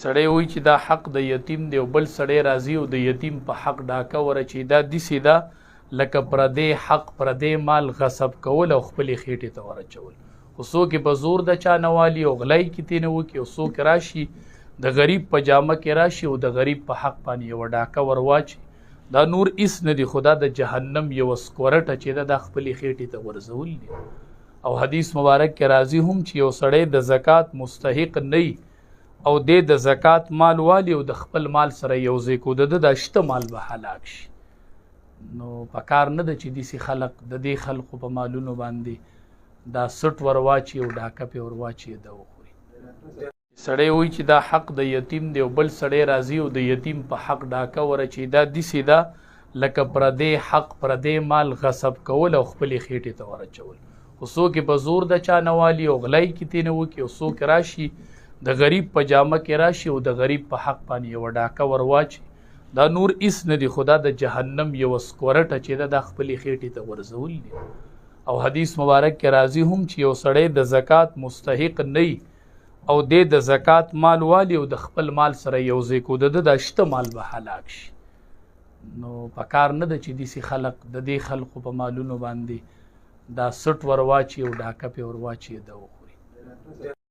سړی وایي چې دا حق د یتیم دی او بل سړی راځي او د یتیم په حق ډاکه ورچي دا داسې ده لکه پردی حق پردی مال غصب کول او خپلې خېټې ته ورچول. خو څوک یې په زور د چا نه والي او غلی کې ترې نه وکړي او څوک راشي د غریب په جامه کې راشي او د غریب په حق باندې یوه ډاکه ور واچي دا نور هېڅ نه دي خو دا د جهنم یوه سکورټه چې ده دا خپلې خېټې ته ورزول دي. او حدیث مبارک کې راځي هم چې یو سړی د زکات مستحق نه او د زکات مال والی او د خپل مال سره یو ځای کو د دا شته مال به هلاک شي. نو په کار نه ده چې داسې خلق د دې خلقو په مالونو باندې دا سټ ور واچي او ډاکه پې ور واچي د وخوري. سړی وایي چې دا حق د یتیم دی او بل سړی راځي او د یتیم په حق ډاکه ورچي دا داسې ده لکه پردی حق پردی مال غصب کول او خپلې خېټې ته ورچول. خو څوک یې په زور د چا نه والي او غلی کې ترې نه وکړي او څوک راشي د غریب په جامه کې راشي او د غریب په حق باندې یوه ډاکه ور واچي دا نور هېڅ نه دي خو دا د جهنم یوه سکورټه چې ده دا خپلې خېټې ته ورزول دي. او حدیث مبارک کې راځي هم چې یو سړی د زکات مستحق نه او د زکات مال والی او د خپل مال سره یو ځای کو د دا شته مال به هلاک شي. نو په کار نه ده چې داسې خلق د دې خلقو په مالونو باندې دا سټ ور واچي او ډاکه پې ور واچي د وخوري.